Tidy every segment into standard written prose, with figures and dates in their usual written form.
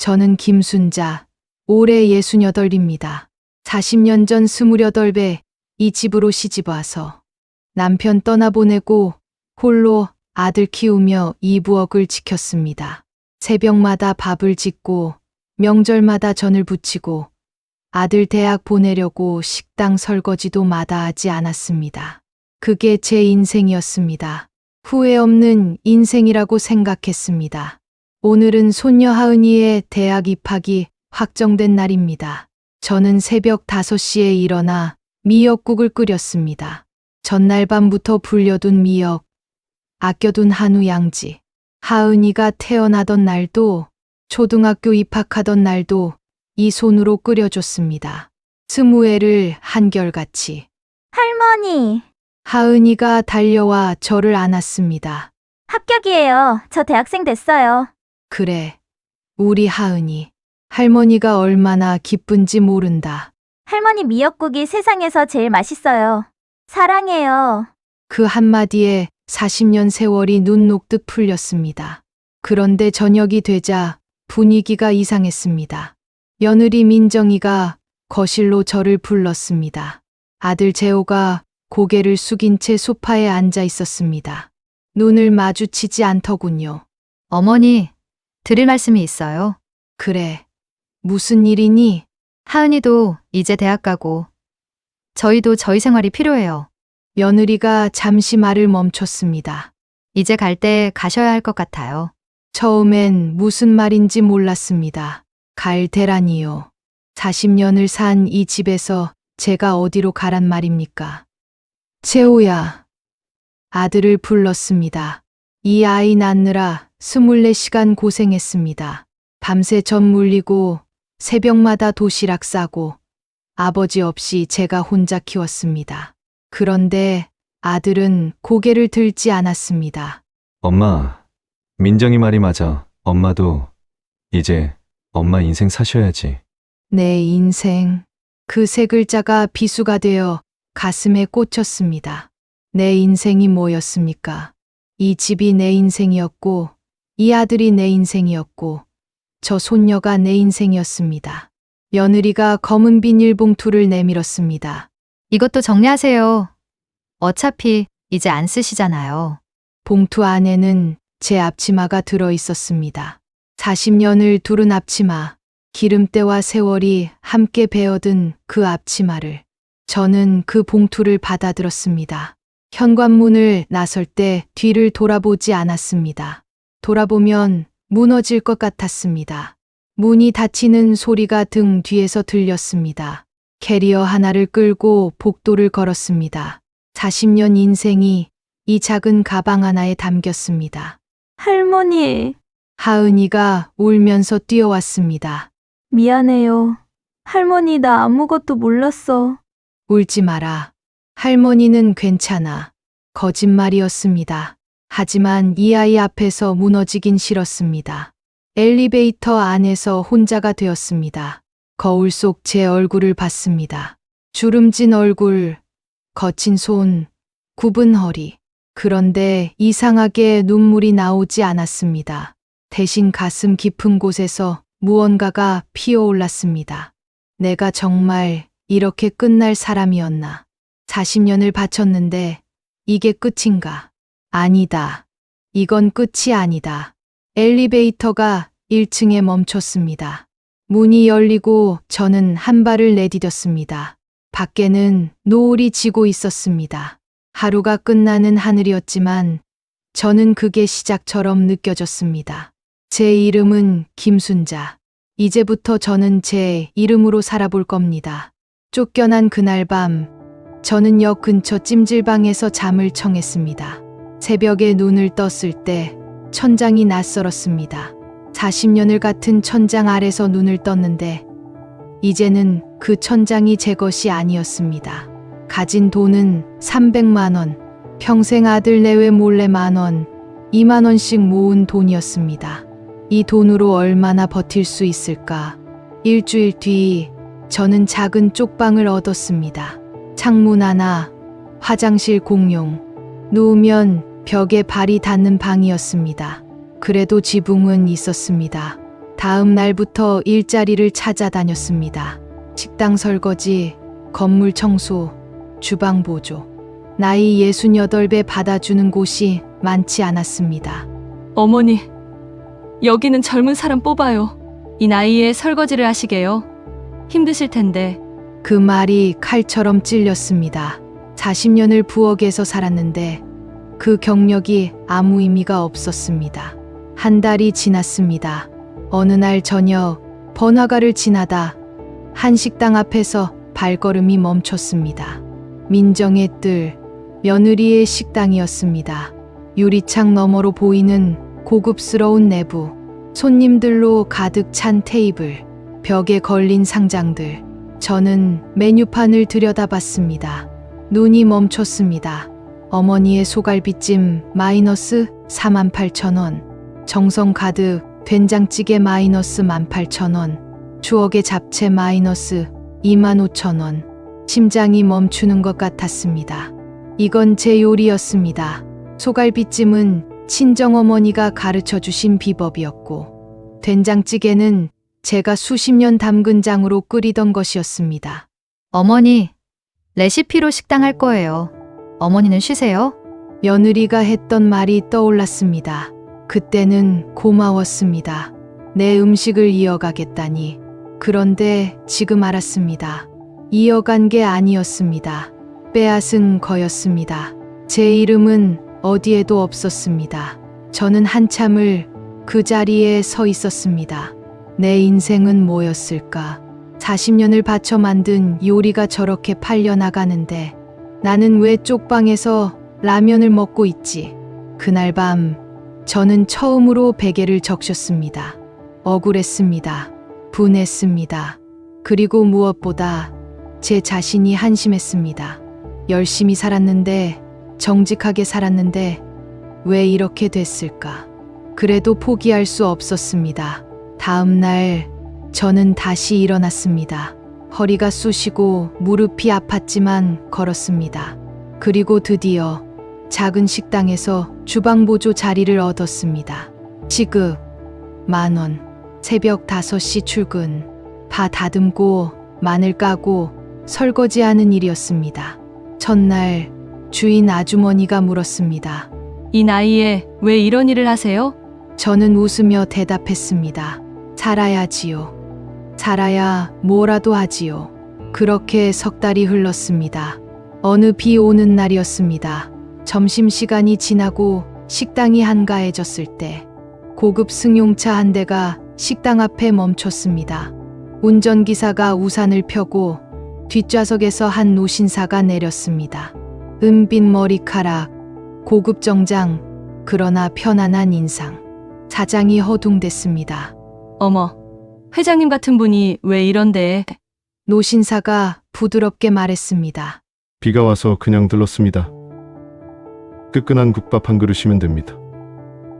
저는 김순자, 올해 68입니다. 40년 전 28배 이 집으로 시집와서 남편 떠나보내고 홀로 아들 키우며 이 부엌을 지켰습니다. 새벽마다 밥을 짓고 명절마다 전을 부치고 아들 대학 보내려고 식당 설거지도 마다하지 않았습니다. 그게 제 인생이었습니다. 후회 없는 인생이라고 생각했습니다. 오늘은 손녀 하은이의 대학 입학이 확정된 날입니다. 저는 새벽 5시에 일어나 미역국을 끓였습니다. 전날 밤부터 불려둔 미역, 아껴둔 한우 양지. 하은이가 태어나던 날도 초등학교 입학하던 날도 이 손으로 끓여줬습니다. 20회를 한결같이. 할머니, 하은이가 달려와 저를 안았습니다. 합격이에요. 저 대학생 됐어요. 그래, 우리 하은이. 할머니가 얼마나 기쁜지 모른다. 할머니 미역국이 세상에서 제일 맛있어요. 사랑해요. 그 한마디에 40년 세월이 눈 녹듯 풀렸습니다. 그런데 저녁이 되자 분위기가 이상했습니다. 며느리 민정이가 거실로 저를 불렀습니다. 아들 재호가 고개를 숙인 채 소파에 앉아 있었습니다. 눈을 마주치지 않더군요. 어머니, 드릴 말씀이 있어요. 그래, 무슨 일이니? 하은이도 이제 대학 가고 저희도 저희 생활이 필요해요. 며느리가 잠시 말을 멈췄습니다. 이제 갈 때 가셔야 할 것 같아요. 처음엔 무슨 말인지 몰랐습니다. 갈 대라니요. 40년을 산 이 집에서 제가 어디로 가란 말입니까? 재호야. 아들을 불렀습니다. 이 아이 낳느라 24시간 고생했습니다. 밤새 젖 물리고 새벽마다 도시락 싸고 아버지 없이 제가 혼자 키웠습니다. 그런데 아들은 고개를 들지 않았습니다. 엄마, 민정이 말이 맞아. 엄마도 이제 엄마 인생 사셔야지. 내 인생. 그 세 글자가 비수가 되어 가슴에 꽂혔습니다. 내 인생이 뭐였습니까? 이 집이 내 인생이었고, 이 아들이 내 인생이었고, 저 손녀가 내 인생이었습니다. 며느리가 검은 비닐봉투를 내밀었습니다. 이것도 정리하세요. 어차피 이제 안 쓰시잖아요. 봉투 안에는 제 앞치마가 들어 있었습니다. 40년을 두른 앞치마, 기름때와 세월이 함께 베어든 그 앞치마를. 저는 그 봉투를 받아들었습니다. 현관문을 나설 때 뒤를 돌아보지 않았습니다. 돌아보면 무너질 것 같았습니다. 문이 닫히는 소리가 등 뒤에서 들렸습니다. 캐리어 하나를 끌고 복도를 걸었습니다. 40년 인생이 이 작은 가방 하나에 담겼습니다. 할머니, 하은이가 울면서 뛰어왔습니다. 미안해요. 할머니 나 아무것도 몰랐어. 울지 마라. 할머니는 괜찮아. 거짓말이었습니다. 하지만 이 아이 앞에서 무너지긴 싫었습니다. 엘리베이터 안에서 혼자가 되었습니다. 거울 속 제 얼굴을 봤습니다. 주름진 얼굴, 거친 손, 굽은 허리. 그런데 이상하게 눈물이 나오지 않았습니다. 대신 가슴 깊은 곳에서 무언가가 피어올랐습니다. 내가 정말 이렇게 끝날 사람이었나? 40년을 바쳤는데 이게 끝인가? 아니다. 이건 끝이 아니다. 엘리베이터가 1층에 멈췄습니다. 문이 열리고 저는 한 발을 내디뎠습니다. 밖에는 노을이 지고 있었습니다. 하루가 끝나는 하늘이었지만 저는 그게 시작처럼 느껴졌습니다. 제 이름은 김순자. 이제부터 저는 제 이름으로 살아볼 겁니다. 쫓겨난 그날 밤, 저는 역 근처 찜질방에서 잠을 청했습니다. 새벽에 눈을 떴을 때 천장이 낯설었습니다. 40년을 같은 천장 아래서 눈을 떴는데 이제는 그 천장이 제 것이 아니었습니다. 가진 돈은 300만 원, 평생 아들 내외 몰래 10,000원, 20,000원씩 모은 돈이었습니다. 이 돈으로 얼마나 버틸 수 있을까? 일주일 뒤 저는 작은 쪽방을 얻었습니다. 창문 하나, 화장실 공용, 누우면 벽에 발이 닿는 방이었습니다. 그래도 지붕은 있었습니다. 다음 날부터 일자리를 찾아다녔습니다. 식당 설거지, 건물 청소, 주방 보조. 나이 68배 받아주는 곳이 많지 않았습니다. 어머니, 여기는 젊은 사람 뽑아요. 이 나이에 설거지를 하시게요. 힘드실 텐데. 그 말이 칼처럼 찔렸습니다. 40년을 부엌에서 살았는데 그 경력이 아무 의미가 없었습니다. 한 달이 지났습니다. 어느 날 저녁 번화가를 지나다 한 식당 앞에서 발걸음이 멈췄습니다. 민정의 뜰, 며느리의 식당이었습니다. 유리창 너머로 보이는 고급스러운 내부, 손님들로 가득 찬 테이블, 벽에 걸린 상장들. 저는 메뉴판을 들여다봤습니다. 눈이 멈췄습니다. 어머니의 소갈비찜 마이너스 48,000원, 정성 가득 된장찌개 마이너스 18,000원, 추억의 잡채 마이너스 25,000원. 심장이 멈추는 것 같았습니다. 이건 제 요리였습니다. 소갈비찜은 친정어머니가 가르쳐 주신 비법이었고, 된장찌개는 제가 수십 년 담근 장으로 끓이던 것이었습니다. 어머니, 레시피로 식당 할 거예요. 어머니는 쉬세요. 며느리가 했던 말이 떠올랐습니다. 그때는 고마웠습니다. 내 음식을 이어가겠다니. 그런데 지금 알았습니다. 이어간 게 아니었습니다. 빼앗은 거였습니다. 제 이름은 어디에도 없었습니다. 저는 한참을 그 자리에 서 있었습니다. 내 인생은 뭐였을까? 40년을 바쳐 만든 요리가 저렇게 팔려나가는데 나는 왜 쪽방에서 라면을 먹고 있지? 그날 밤 저는 처음으로 베개를 적셨습니다. 억울했습니다. 분했습니다. 그리고 무엇보다 제 자신이 한심했습니다. 열심히 살았는데, 정직하게 살았는데 왜 이렇게 됐을까? 그래도 포기할 수 없었습니다. 다음 날 저는 다시 일어났습니다. 허리가 쑤시고 무릎이 아팠지만 걸었습니다. 그리고 드디어 작은 식당에서 주방보조 자리를 얻었습니다. 시급 10,000원, 새벽 5시 출근, 파 다듬고 마늘 까고 설거지하는 일이었습니다. 첫날 주인 아주머니가 물었습니다. 이 나이에 왜 이런 일을 하세요? 저는 웃으며 대답했습니다. 살아야지요. 살아야 뭐라도 하지요. 그렇게 석 달이 흘렀습니다. 어느 비 오는 날이었습니다. 점심시간이 지나고 식당이 한가해졌을 때 고급 승용차 한 대가 식당 앞에 멈췄습니다. 운전기사가 우산을 펴고 뒷좌석에서 한 노신사가 내렸습니다. 은빛 머리카락, 고급 정장, 그러나 편안한 인상. 사장이 허둥댔습니다. 어머, 회장님 같은 분이 왜 이런데? 노신사가 부드럽게 말했습니다. 비가 와서 그냥 들렀습니다. 뜨끈한 국밥 한 그릇이면 됩니다.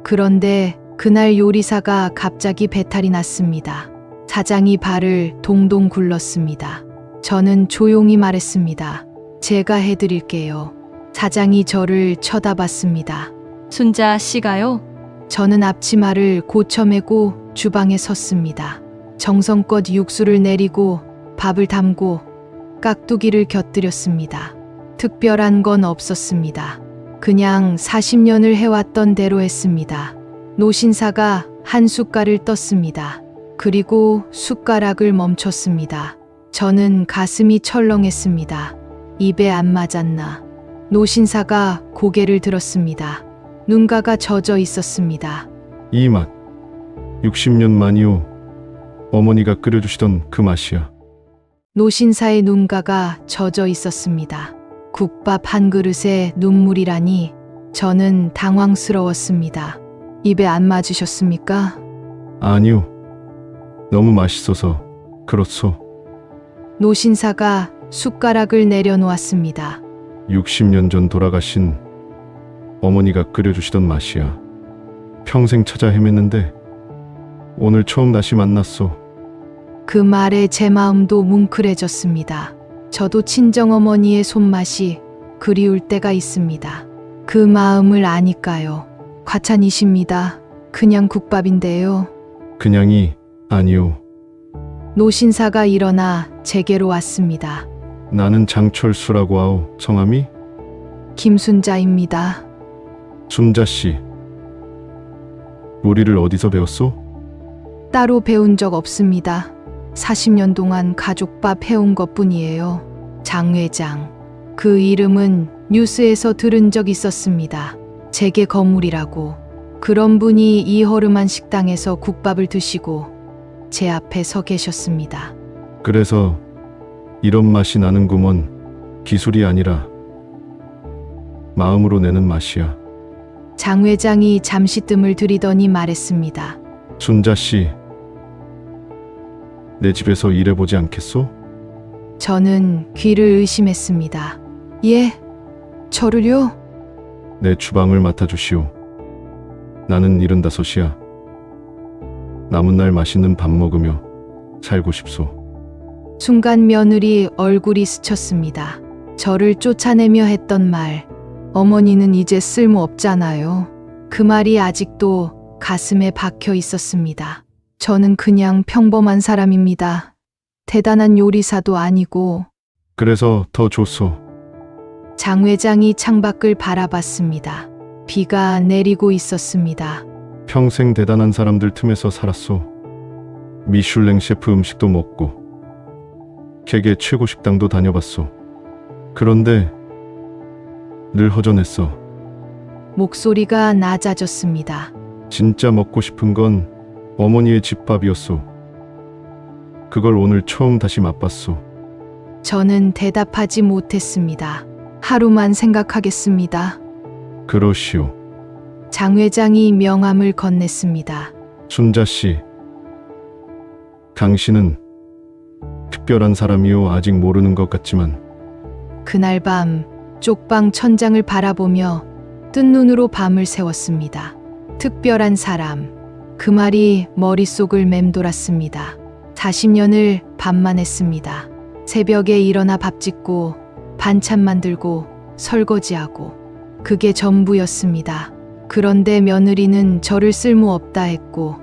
그런데 그날 요리사가 갑자기 배탈이 났습니다. 사장이 발을 동동 굴렀습니다. 저는 조용히 말했습니다. 제가 해드릴게요. 사장이 저를 쳐다봤습니다. 순자 씨가요? 저는 앞치마를 고쳐매고 주방에 섰습니다. 정성껏 육수를 내리고 밥을 담고 깍두기를 곁들였습니다. 특별한 건 없었습니다. 그냥 40년을 해왔던 대로 했습니다. 노신사가 한 숟갈을 떴습니다. 그리고 숟가락을 멈췄습니다. 저는 가슴이 철렁했습니다. 입에 안 맞았나. 노신사가 고개를 들었습니다. 눈가가 젖어 있었습니다. 이 맛, 60년 만이오. 어머니가 끓여주시던 그 맛이야. 노신사의 눈가가 젖어 있었습니다. 국밥 한 그릇에 눈물이라니 저는 당황스러웠습니다. 입에 안 맞으셨습니까? 아니요. 너무 맛있어서 그렇소. 노신사가 숟가락을 내려놓았습니다. 60년 전 돌아가신 어머니가 끓여주시던 맛이야. 평생 찾아 헤맸는데 오늘 처음 다시 만났소. 그 말에 제 마음도 뭉클해졌습니다. 저도 친정어머니의 손맛이 그리울 때가 있습니다. 그 마음을 아니까요. 과찬이십니다. 그냥 국밥인데요. 그냥이 아니요. 노신사가 일어나 제게로 왔습니다. 나는 장철수라고 하오. 성함이? 김순자입니다. 순자씨. 요리를 어디서 배웠소? 따로 배운 적 없습니다. 40년 동안 가족밥 해온 것 뿐이에요. 장 회장. 그 이름은 뉴스에서 들은 적 있었습니다. 제게 거물이라고. 그런 분이 이 허름한 식당에서 국밥을 드시고 제 앞에 서 계셨습니다. 그래서 이런 맛이 나는구먼. 기술이 아니라 마음으로 내는 맛이야. 장 회장이 잠시 뜸을 들이더니 말했습니다. 순자씨. 내 집에서 일해보지 않겠소? 저는 귀를 의심했습니다. 예? 저를요? 내 주방을 맡아주시오. 나는 75이야. 남은 날 맛있는 밥 먹으며 살고 싶소. 순간 며느리 얼굴이 스쳤습니다. 저를 쫓아내며 했던 말. 어머니는 이제 쓸모없잖아요. 그 말이 아직도 가슴에 박혀 있었습니다. 저는 그냥 평범한 사람입니다. 대단한 요리사도 아니고. 그래서 더 좋소. 장 회장이 창밖을 바라봤습니다. 비가 내리고 있었습니다. 평생 대단한 사람들 틈에서 살았소. 미슐랭 셰프 음식도 먹고 세계 최고 식당도 다녀봤소. 그런데 늘 허전했어. 목소리가 낮아졌습니다. 진짜 먹고 싶은 건 어머니의 집밥이었소. 그걸 오늘 처음 다시 맛봤소. 저는 대답하지 못했습니다. 하루만 생각하겠습니다. 그러시오. 장 회장이 명함을 건넸습니다. 순자씨. 당신은 특별한 사람이요. 아직 모르는 것 같지만 그날 밤 쪽방 천장을 바라보며 뜬 눈으로 밤을 새웠습니다. 특별한 사람. 그 말이 머릿속을 맴돌았습니다. 40년을 밥만 했습니다. 새벽에 일어나 밥 짓고 반찬 만들고 설거지하고 그게 전부였습니다. 그런데 며느리는 저를 쓸모없다 했고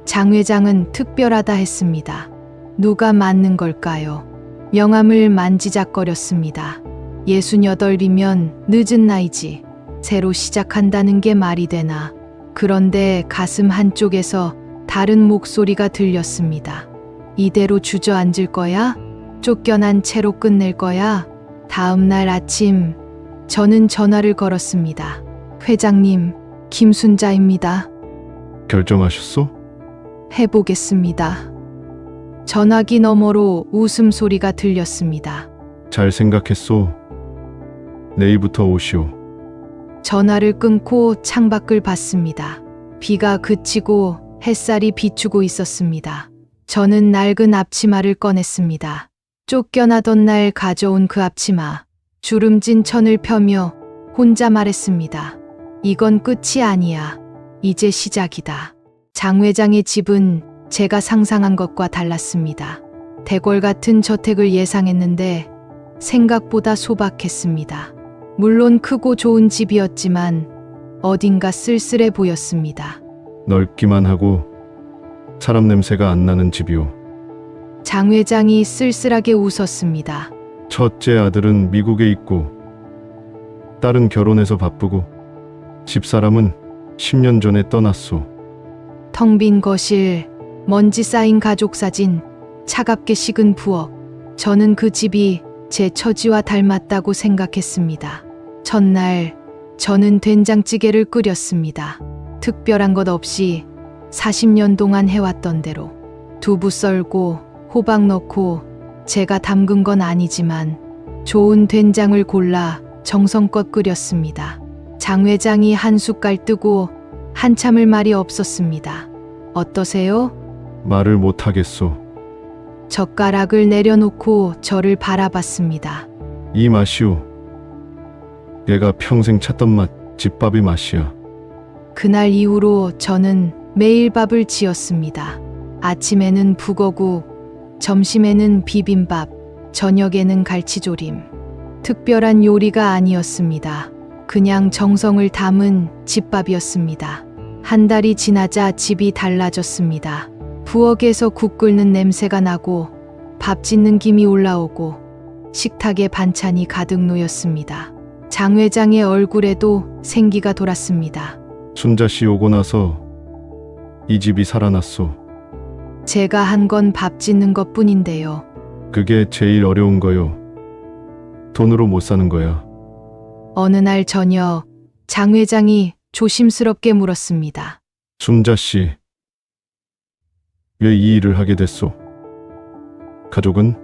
장 회장은 특별하다 했습니다. 누가 맞는 걸까요? 명함을 만지작거렸습니다. 68이면 늦은 나이지. 새로 시작한다는 게 말이 되나. 그런데 가슴 한쪽에서 다른 목소리가 들렸습니다. 이대로 주저앉을 거야? 쫓겨난 채로 끝낼 거야? 다음 날 아침 저는 전화를 걸었습니다. 회장님, 김순자입니다. 결정하셨소? 해보겠습니다. 전화기 너머로 웃음소리가 들렸습니다. 잘 생각했소. 내일부터 오시오. 전화를 끊고 창밖을 봤습니다. 비가 그치고 햇살이 비추고 있었습니다. 저는 낡은 앞치마를 꺼냈습니다. 쫓겨나던 날 가져온 그 앞치마. 주름진 천을 펴며 혼자 말했습니다. 이건 끝이 아니야. 이제 시작이다. 장 회장의 집은 제가 상상한 것과 달랐습니다. 대궐 같은 저택을 예상했는데 생각보다 소박했습니다. 물론 크고 좋은 집이었지만 어딘가 쓸쓸해 보였습니다. 넓기만 하고 사람 냄새가 안 나는 집이오. 장 회장이 쓸쓸하게 웃었습니다. 첫째 아들은 미국에 있고 딸은 결혼해서 바쁘고 집사람은 10년 전에 떠났소. 텅 빈 거실, 먼지 쌓인 가족 사진, 차갑게 식은 부엌. 저는 그 집이 제 처지와 닮았다고 생각했습니다. 첫날 저는 된장찌개를 끓였습니다. 특별한 것 없이 40년 동안 해왔던 대로 두부 썰고 호박 넣고 제가 담근 건 아니지만 좋은 된장을 골라 정성껏 끓였습니다. 장 회장이 한 숟갈 뜨고 한참을 말이 없었습니다. 어떠세요? 말을 못하겠소. 젓가락을 내려놓고 저를 바라봤습니다. 이 맛이오. 얘가 평생 찾던 맛, 집밥의 맛이야. 그날 이후로 저는 매일 밥을 지었습니다. 아침에는 북어국, 점심에는 비빔밥, 저녁에는 갈치조림. 특별한 요리가 아니었습니다. 그냥 정성을 담은 집밥이었습니다. 한 달이 지나자 집이 달라졌습니다. 부엌에서 국 끓는 냄새가 나고 밥 짓는 김이 올라오고 식탁에 반찬이 가득 놓였습니다. 장 회장의 얼굴에도 생기가 돌았습니다. 순자 씨 오고 나서 이 집이 살아났소. 제가 한 건 밥 짓는 것 뿐인데요. 그게 제일 어려운 거요. 돈으로 못 사는 거야. 어느 날 저녁 장 회장이 조심스럽게 물었습니다. 순자 씨, 왜 이 일을 하게 됐소? 가족은?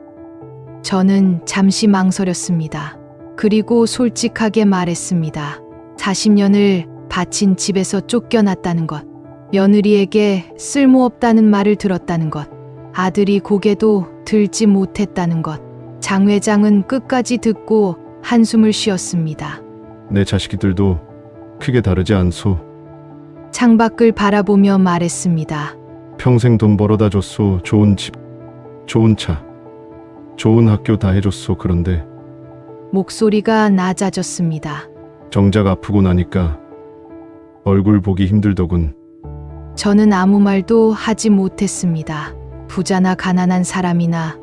저는 잠시 망설였습니다. 그리고 솔직하게 말했습니다. 40년을 바친 집에서 쫓겨났다는 것, 며느리에게 쓸모없다는 말을 들었다는 것, 아들이 고개도 들지 못했다는 것. 장 회장은 끝까지 듣고 한숨을 쉬었습니다. 내 자식들도 크게 다르지 않소. 창밖을 바라보며 말했습니다. 평생 돈 벌어다 줬소. 좋은 집, 좋은 차, 좋은 학교 다 해줬소. 그런데 목소리가 낮아졌습니다. 정작 아프고 나니까 얼굴 보기 힘들더군. 저는 아무 말도 하지 못했습니다. 부자나 가난한 사람이나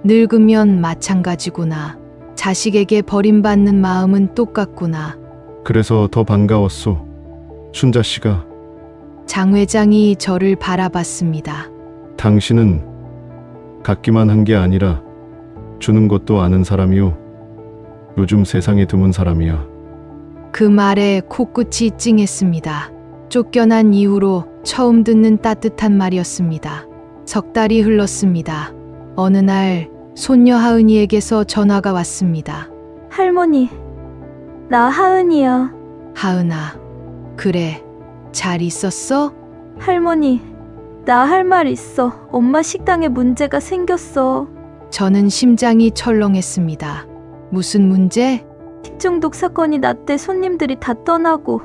늙으면 마찬가지구나. 자식에게 버림받는 마음은 똑같구나. 그래서 더 반가웠소. 순자 씨가. 장 회장이 저를 바라봤습니다. 당신은 갖기만 한 게 아니라 주는 것도 아는 사람이요. 요즘 세상에 드문 사람이야. 그 말에 코끝이 찡했습니다. 쫓겨난 이후로 처음 듣는 따뜻한 말이었습니다. 석 달이 흘렀습니다. 어느 날 손녀 하은이에게서 전화가 왔습니다. 할머니, 나 하은이야. 하은아, 그래, 잘 있었어? 할머니, 나 할 말 있어. 엄마 식당에 문제가 생겼어. 저는 심장이 철렁했습니다. 무슨 문제? 식중독 사건이 났대. 손님들이 다 떠나고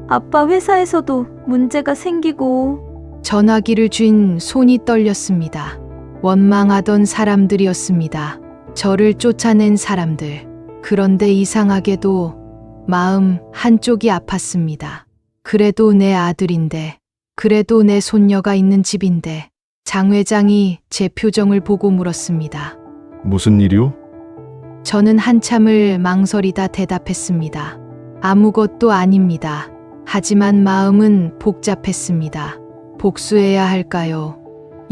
아빠 회사에서도 문제가 생기고. 전화기를 쥔 손이 떨렸습니다. 원망하던 사람들이었습니다. 저를 쫓아낸 사람들. 그런데 이상하게도 마음 한쪽이 아팠습니다. 그래도 내 아들인데, 그래도 내 손녀가 있는 집인데. 장 회장이 제 표정을 보고 물었습니다. 무슨 일이요? 저는 한참을 망설이다 대답했습니다. 아무것도 아닙니다. 하지만 마음은 복잡했습니다. 복수해야 할까요?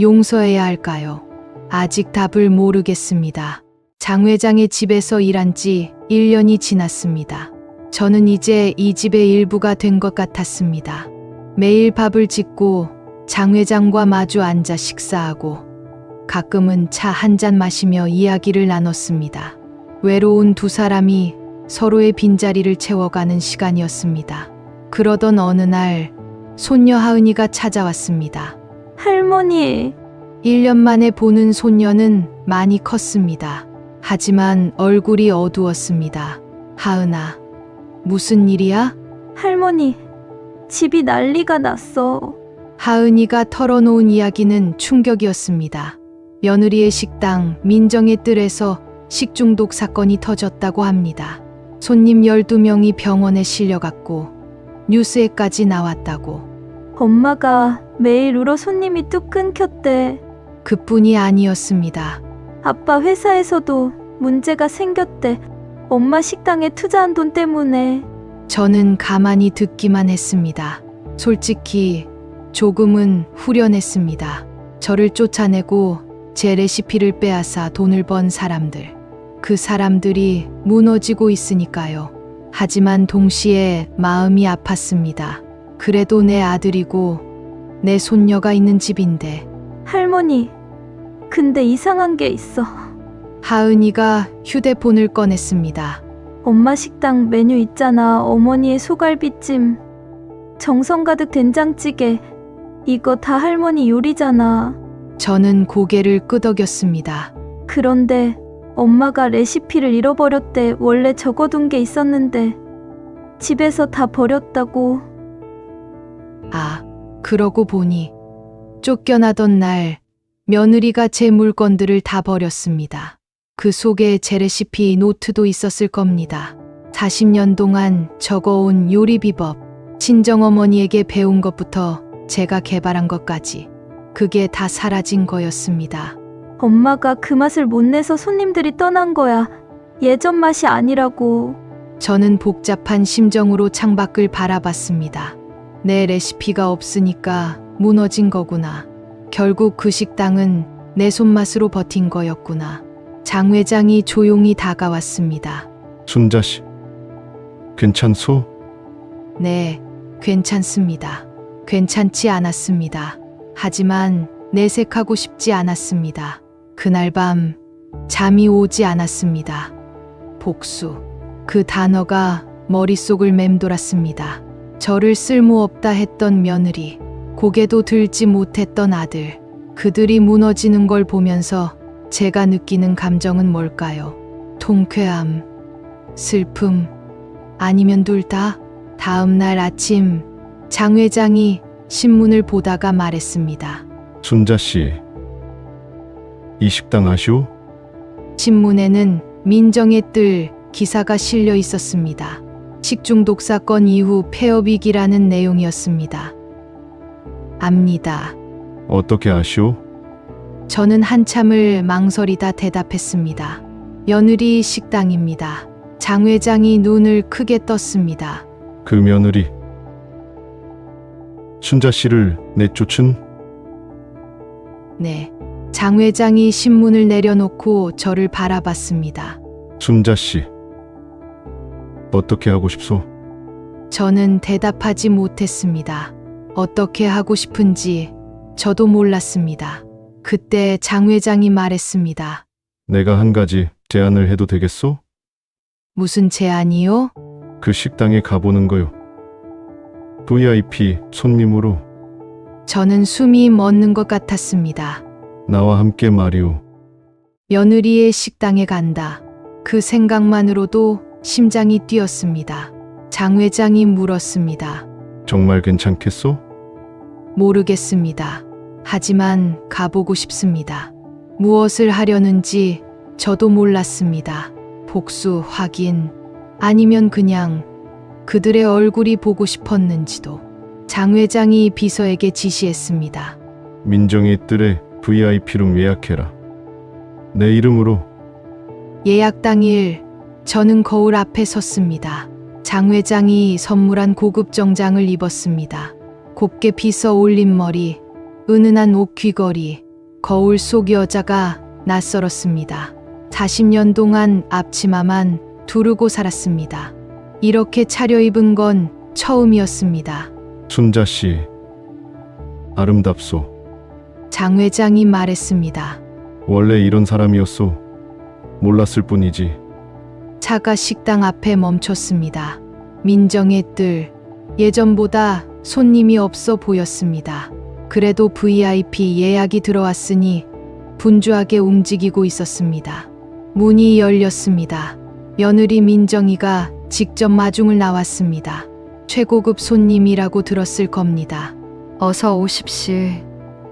용서해야 할까요? 아직 답을 모르겠습니다. 장 회장의 집에서 일한 지 1년이 지났습니다. 저는 이제 이 집의 일부가 된 것 같았습니다. 매일 밥을 짓고 장 회장과 마주 앉아 식사하고 가끔은 차 한 잔 마시며 이야기를 나눴습니다. 외로운 두 사람이 서로의 빈자리를 채워가는 시간이었습니다. 그러던 어느 날 손녀 하은이가 찾아왔습니다. 할머니, 1년 만에 보는 손녀는 많이 컸습니다. 하지만 얼굴이 어두웠습니다. 하은아, 무슨 일이야? 할머니, 집이 난리가 났어. 하은이가 털어놓은 이야기는 충격이었습니다. 며느리의 식당 민정의 뜰에서 식중독 사건이 터졌다고 합니다. 손님 12명이 병원에 실려갔고 뉴스에까지 나왔다고. 엄마가 매일 울어 손님이 뚝 끊겼대. 그뿐이 아니었습니다. 아빠 회사에서도 문제가 생겼대. 엄마 식당에 투자한 돈 때문에. 저는 가만히 듣기만 했습니다. 솔직히 조금은 후련했습니다. 저를 쫓아내고 제 레시피를 빼앗아 돈을 번 사람들. 그 사람들이 무너지고 있으니까요. 하지만 동시에 마음이 아팠습니다. 그래도 내 아들이고 내 손녀가 있는 집인데. 할머니, 근데 이상한 게 있어. 하은이가 휴대폰을 꺼냈습니다. 엄마 식당 메뉴 있잖아. 어머니의 소갈비찜, 정성 가득 된장찌개. 이거 다 할머니 요리잖아. 저는 고개를 끄덕였습니다. 그런데 엄마가 레시피를 잃어버렸대. 원래 적어둔 게 있었는데 집에서 다 버렸다고. 아, 그러고 보니 쫓겨나던 날 며느리가 제 물건들을 다 버렸습니다. 그 속에 제 레시피 노트도 있었을 겁니다. 40년 동안 적어온 요리 비법, 친정어머니에게 배운 것부터 제가 개발한 것까지. 그게 다 사라진 거였습니다. 엄마가 그 맛을 못 내서 손님들이 떠난 거야. 예전 맛이 아니라고. 저는 복잡한 심정으로 창밖을 바라봤습니다. 내 레시피가 없으니까 무너진 거구나. 결국 그 식당은 내 손맛으로 버틴 거였구나. 장 회장이 조용히 다가왔습니다. 순자 씨, 괜찮소? 네, 괜찮습니다. 괜찮지 않았습니다. 하지만 내색하고 싶지 않았습니다. 그날 밤 잠이 오지 않았습니다. 복수. 그 단어가 머릿속을 맴돌았습니다. 저를 쓸모없다 했던 며느리, 고개도 들지 못했던 아들, 그들이 무너지는 걸 보면서 제가 느끼는 감정은 뭘까요? 통쾌함, 슬픔, 아니면 둘 다? 다음 날 아침 장 회장이 신문을 보다가 말했습니다. 순자 씨, 이 식당 아시오? 신문에는 민정의 뜰 기사가 실려 있었습니다. 식중독 사건 이후 폐업위기라는 내용이었습니다. 압니다. 어떻게 아시오? 저는 한참을 망설이다 대답했습니다. 며느리 식당입니다. 장 회장이 눈을 크게 떴습니다. 그 며느리 순자 씨를 내쫓은? 네. 장 회장이 신문을 내려놓고 저를 바라봤습니다. 순자 씨, 어떻게 하고 싶소? 저는 대답하지 못했습니다. 어떻게 하고 싶은지 저도 몰랐습니다. 그때 장 회장이 말했습니다. 내가 한 가지 제안을 해도 되겠소? 무슨 제안이요? 그 식당에 가보는 거요. VIP 손님으로 저는 숨이 멎는 것 같았습니다. 나와 함께 말이오. 며느리의 식당에 간다. 그 생각만으로도 심장이 뛰었습니다. 장 회장이 물었습니다. 정말 괜찮겠소? 모르겠습니다. 하지만 가보고 싶습니다. 무엇을 하려는지 저도 몰랐습니다. 복수, 확인, 아니면 그냥 그들의 얼굴이 보고 싶었는지도. 장 회장이 비서에게 지시했습니다. 민정의 뜰에 VIP룸 예약해라. 내 이름으로. 예약 당일 저는 거울 앞에 섰습니다. 장 회장이 선물한 고급 정장을 입었습니다. 곱게 빗어 올린 머리, 은은한 옷 귀걸이, 거울 속 여자가 낯설었습니다. 40년 동안 앞치마만 두르고 살았습니다. 이렇게 차려입은 건 처음이었습니다. 순자 씨, 아름답소. 장 회장이 말했습니다. 원래 이런 사람이었소. 몰랐을 뿐이지. 차가 식당 앞에 멈췄습니다. 민정의 뜰, 예전보다 손님이 없어 보였습니다. 그래도 VIP 예약이 들어왔으니 분주하게 움직이고 있었습니다. 문이 열렸습니다. 며느리 민정이가 직접 마중을 나왔습니다. 최고급 손님이라고 들었을 겁니다. 어서 오십시오.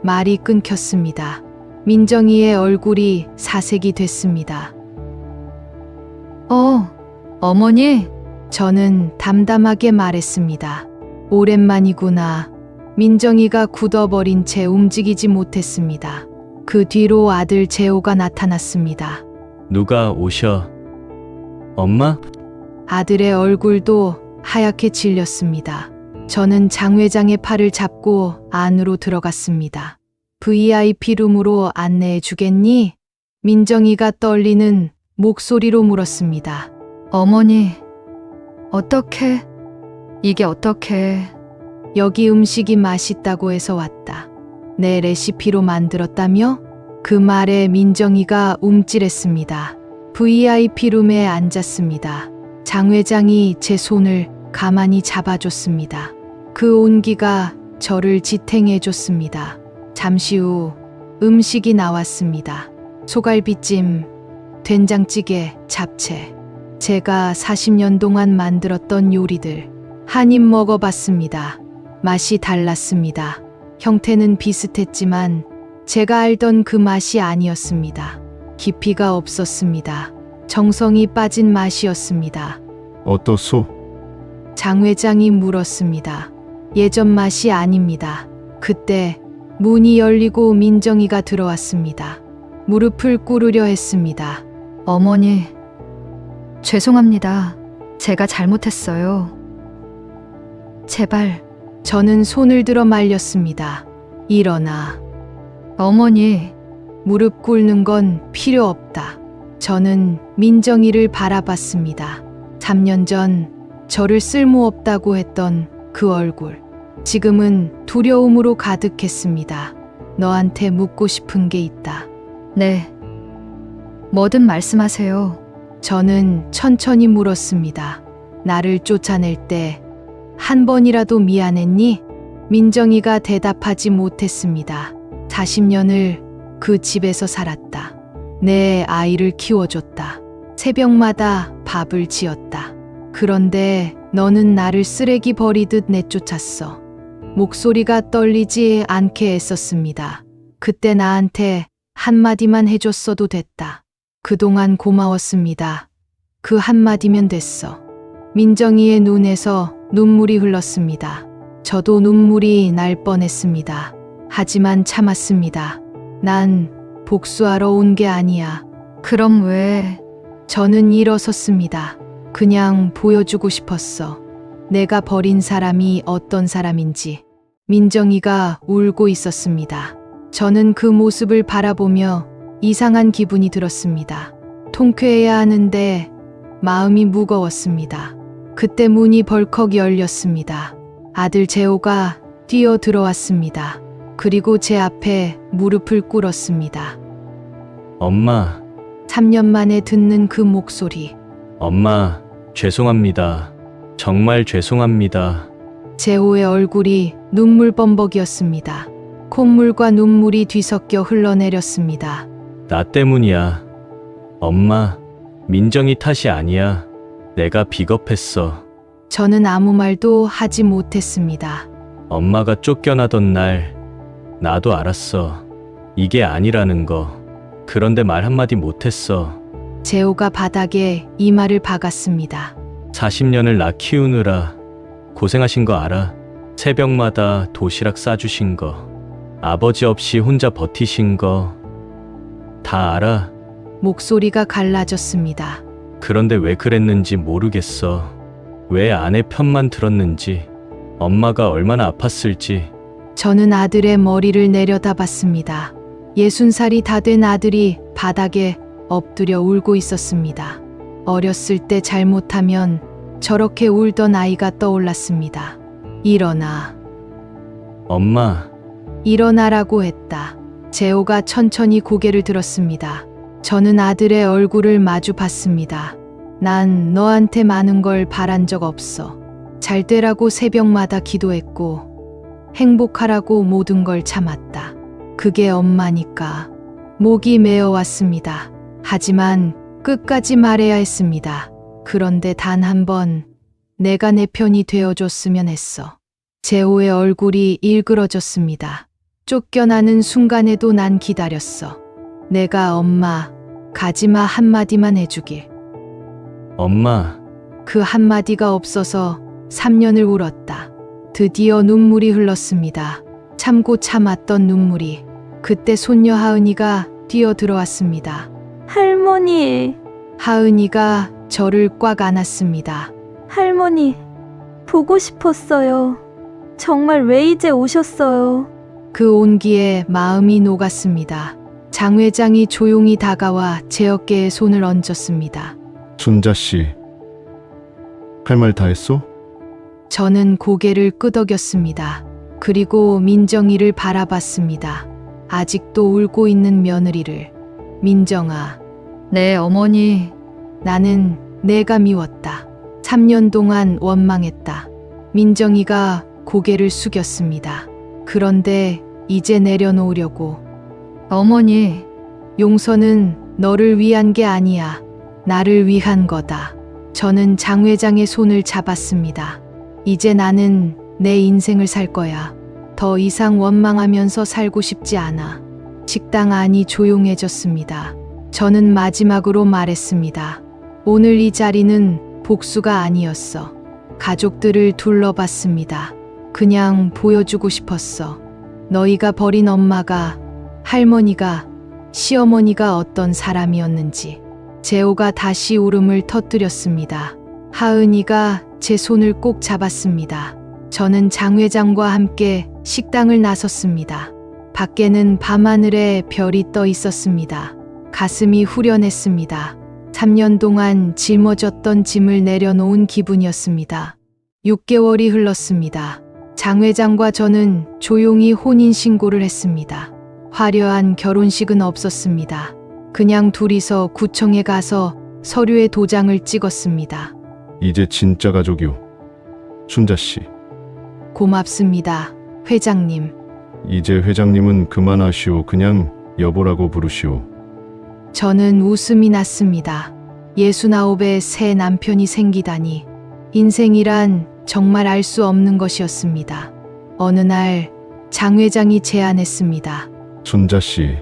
말이 끊겼습니다. 민정이의 얼굴이 사색이 됐습니다. 어머니. 저는 담담하게 말했습니다. 오랜만이구나. 민정이가 굳어버린 채 움직이지 못했습니다. 그 뒤로 아들 재호가 나타났습니다. 누가 오셔? 엄마? 아들의 얼굴도 하얗게 질렸습니다. 저는 장 회장의 팔을 잡고 안으로 들어갔습니다. VIP 룸으로 안내해 주겠니? 민정이가 떨리는 목소리로 물었습니다. 어머니. 어떻게? 이게 어떻게? 여기 음식이 맛있다고 해서 왔다. 내 레시피로 만들었다며? 그 말에 민정이가 움찔했습니다. VIP 룸에 앉았습니다. 장 회장이 제 손을 가만히 잡아줬습니다. 그 온기가 저를 지탱해 줬습니다. 잠시 후 음식이 나왔습니다. 소갈비찜, 된장찌개, 잡채. 제가 40년 동안 만들었던 요리들. 한 입 먹어봤습니다. 맛이 달랐습니다. 형태는 비슷했지만 제가 알던 그 맛이 아니었습니다. 깊이가 없었습니다. 정성이 빠진 맛이었습니다. 어떻소? 장 회장이 물었습니다. 예전 맛이 아닙니다. 그때 문이 열리고 민정이가 들어왔습니다. 무릎을 꿇으려 했습니다. 어머니, 죄송합니다. 제가 잘못했어요. 제발, 저는 손을 들어 말렸습니다. 일어나. 어머니, 무릎 꿇는 건 필요 없다. 저는 민정이를 바라봤습니다. 3년 전 저를 쓸모없다고 했던 그 얼굴. 지금은 두려움으로 가득했습니다. 너한테 묻고 싶은 게 있다. 네. 뭐든 말씀하세요. 저는 천천히 물었습니다. 나를 쫓아낼 때 한 번이라도 미안했니? 민정이가 대답하지 못했습니다. 40년을 그 집에서 살았다. 내 아이를 키워줬다. 새벽마다 밥을 지었다. 그런데 너는 나를 쓰레기 버리듯 내쫓았어. 목소리가 떨리지 않게 애썼습니다. 그때 나한테 한마디만 해줬어도 됐다. 그동안 고마웠습니다. 그 한마디면 됐어. 민정이의 눈에서 눈물이 흘렀습니다. 저도 눈물이 날 뻔했습니다. 하지만 참았습니다. 난 복수하러 온 게 아니야. 그럼 왜? 저는 일어섰습니다. 그냥 보여주고 싶었어. 내가 버린 사람이 어떤 사람인지. 민정이가 울고 있었습니다. 저는 그 모습을 바라보며 이상한 기분이 들었습니다. 통쾌해야 하는데 마음이 무거웠습니다. 그때 문이 벌컥 열렸습니다. 아들 재호가 뛰어 들어왔습니다. 그리고 제 앞에 무릎을 꿇었습니다. 엄마, 3년 만에 듣는 그 목소리. 엄마, 죄송합니다. 정말 죄송합니다. 재호의 얼굴이 눈물범벅이었습니다. 콧물과 눈물이 뒤섞여 흘러내렸습니다. 나 때문이야. 엄마, 민정이 탓이 아니야. 내가 비겁했어. 저는 아무 말도 하지 못했습니다. 엄마가 쫓겨나던 날, 나도 알았어. 이게 아니라는 거. 그런데 말 한마디 못했어. 재호가 바닥에 이마를 박았습니다. 40년을 나 키우느라 고생하신 거 알아? 새벽마다 도시락 싸주신 거, 아버지 없이 혼자 버티신 거 다 알아. 목소리가 갈라졌습니다. 그런데 왜 그랬는지 모르겠어. 왜 아내 편만 들었는지, 엄마가 얼마나 아팠을지. 저는 아들의 머리를 내려다봤습니다. 60살이 다 된 아들이 바닥에 엎드려 울고 있었습니다. 어렸을 때 잘못하면 저렇게 울던 아이가 떠올랐습니다. 일어나. 엄마, 일어나라고 했다. 재호가 천천히 고개를 들었습니다. 저는 아들의 얼굴을 마주 봤습니다. 난 너한테 많은 걸 바란 적 없어. 잘 되라고 새벽마다 기도했고, 행복하라고 모든 걸 참았다. 그게 엄마니까. 목이 메어왔습니다. 하지만 끝까지 말해야 했습니다. 그런데 단 한 번 내가 내 편이 되어줬으면 했어. 재호의 얼굴이 일그러졌습니다. 쫓겨나는 순간에도 난 기다렸어. 내가 엄마, 가지마 한마디만 해주길. 엄마, 그 한마디가 없어서 3년을 울었다. 드디어 눈물이 흘렀습니다. 참고 참았던 눈물이. 그때 손녀 하은이가 뛰어 들어왔습니다. 할머니, 하은이가 저를 꽉 안았습니다. 할머니, 보고 싶었어요. 정말 왜 이제 오셨어요? 그 온기에 마음이 녹았습니다. 장 회장이 조용히 다가와 제 어깨에 손을 얹었습니다. 순자 씨, 할 말 다 했소? 저는 고개를 끄덕였습니다. 그리고 민정이를 바라봤습니다. 아직도 울고 있는 며느리를. 민정아, 네, 어머니. 나는 내가 미웠다. 3년 동안 원망했다. 민정이가 고개를 숙였습니다. 그런데 이제 내려놓으려고. 어머니, 용서는 너를 위한 게 아니야. 나를 위한 거다. 저는 장 회장의 손을 잡았습니다. 이제 나는 내 인생을 살 거야. 더 이상 원망하면서 살고 싶지 않아. 식당 안이 조용해졌습니다. 저는 마지막으로 말했습니다. 오늘 이 자리는 복수가 아니었어. 가족들을 둘러봤습니다. 그냥 보여주고 싶었어. 너희가 버린 엄마가, 할머니가, 시어머니가 어떤 사람이었는지. 재호가 다시 울음을 터뜨렸습니다. 하은이가 제 손을 꼭 잡았습니다. 저는 장 회장과 함께 식당을 나섰습니다. 밖에는 밤하늘에 별이 떠 있었습니다. 가슴이 후련했습니다. 3년 동안 짊어졌던 짐을 내려놓은 기분이었습니다. 6개월이 흘렀습니다. 장 회장과 저는 조용히 혼인신고를 했습니다. 화려한 결혼식은 없었습니다. 그냥 둘이서 구청에 가서 서류에 도장을 찍었습니다. 이제 진짜 가족이오. 순자 씨, 고맙습니다, 회장님. 이제 회장님은 그만하시오. 그냥 여보라고 부르시오. 저는 웃음이 났습니다. 69의 새 남편이 생기다니. 인생이란 정말 알 수 없는 것이었습니다. 어느 날 장 회장이 제안했습니다. 순자 씨,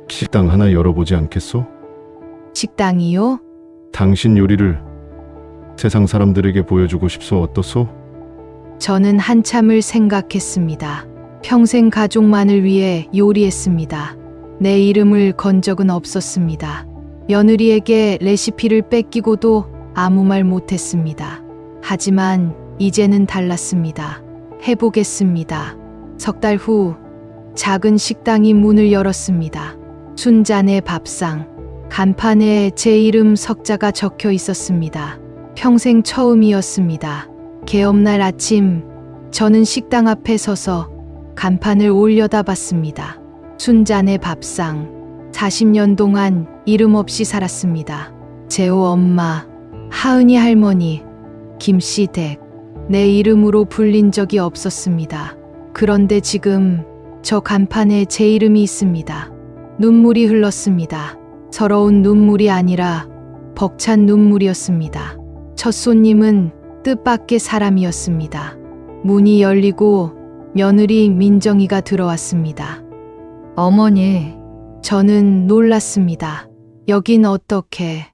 식당 하나 열어보지 않겠소? 식당이요? 당신 요리를 세상 사람들에게 보여주고 싶소. 어떻소? 저는 한참을 생각했습니다. 평생 가족만을 위해 요리했습니다. 내 이름을 건 적은 없었습니다. 며느리에게 레시피를 뺏기고도 아무 말 못했습니다. 하지만 이제는 달랐습니다. 해보겠습니다. 석 달 후 작은 식당이 문을 열었습니다. 순잔의 밥상, 간판에 제 이름 석자가 적혀 있었습니다. 평생 처음이었습니다. 개업날 아침, 저는 식당 앞에 서서 간판을 올려다봤습니다. 순잔의 밥상, 40년 동안 이름 없이 살았습니다. 재호 엄마, 하은이 할머니, 김씨댁, 내 이름으로 불린 적이 없었습니다. 그런데 지금 저 간판에 제 이름이 있습니다. 눈물이 흘렀습니다. 서러운 눈물이 아니라 벅찬 눈물이었습니다. 첫 손님은 뜻밖의 사람이었습니다. 문이 열리고 며느리 민정이가 들어왔습니다. 어머니, 저는 놀랐습니다. 여긴 어떻게?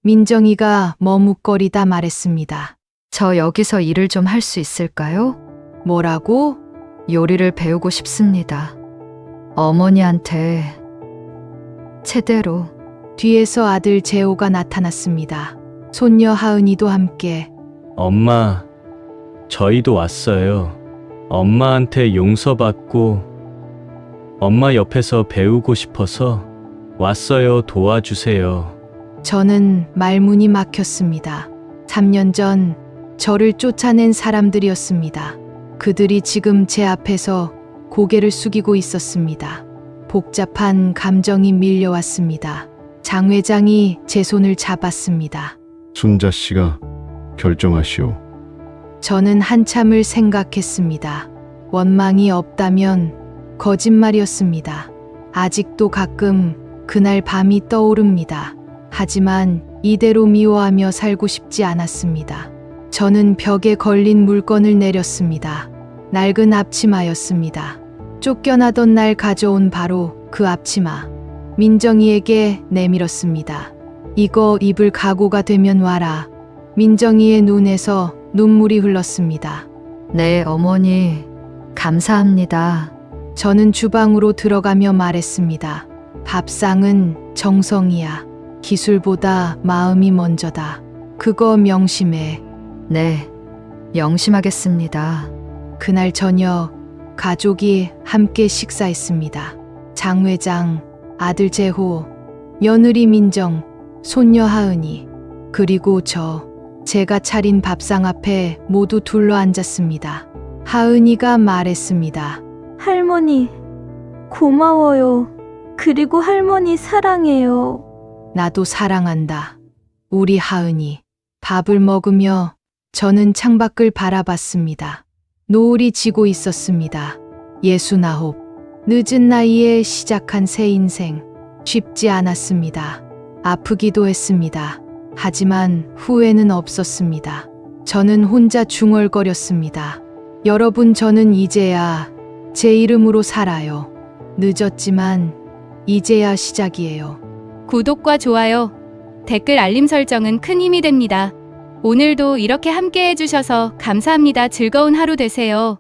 민정이가 머뭇거리다 말했습니다. 저 여기서 일을 좀 할 수 있을까요? 뭐라고? 요리를 배우고 싶습니다. 어머니한테 제대로. 뒤에서 아들 재호가 나타났습니다. 손녀 하은이도 함께. 엄마, 저희도 왔어요. 엄마한테 용서받고 엄마 옆에서 배우고 싶어서 왔어요. 도와주세요. 저는 말문이 막혔습니다. 3년 전 저를 쫓아낸 사람들이었습니다. 그들이 지금 제 앞에서 고개를 숙이고 있었습니다. 복잡한 감정이 밀려왔습니다. 장 회장이 제 손을 잡았습니다. 순자 씨가 결정하시오. 저는 한참을 생각했습니다. 원망이 없다면 거짓말이었습니다. 아직도 가끔 그날 밤이 떠오릅니다. 하지만 이대로 미워하며 살고 싶지 않았습니다. 저는 벽에 걸린 물건을 내렸습니다. 낡은 앞치마였습니다. 쫓겨나던 날 가져온 바로 그 앞치마. 민정이에게 내밀었습니다. 이거 입을 각오가 되면 와라. 민정이의 눈에서 눈물이 흘렀습니다. 네, 어머니. 감사합니다. 저는 주방으로 들어가며 말했습니다. 밥상은 정성이야. 기술보다 마음이 먼저다. 그거 명심해. 네, 명심하겠습니다. 그날 저녁 가족이 함께 식사했습니다. 장 회장, 아들 재호, 며느리 민정, 손녀 하은이, 그리고 제가 차린 밥상 앞에 모두 둘러 앉았습니다. 하은이가 말했습니다. 할머니, 고마워요. 그리고 할머니 사랑해요. 나도 사랑한다. 우리 하은이. 밥을 먹으며 저는 창밖을 바라봤습니다. 노을이 지고 있었습니다. 69. 늦은 나이에 시작한 새 인생. 쉽지 않았습니다. 아프기도 했습니다. 하지만 후회는 없었습니다. 저는 혼자 중얼거렸습니다. 여러분, 저는 이제야 제 이름으로 살아요. 늦었지만 이제야 시작이에요. 구독과 좋아요, 댓글 알림 설정은 큰 힘이 됩니다. 오늘도 이렇게 함께 해주셔서 감사합니다. 즐거운 하루 되세요.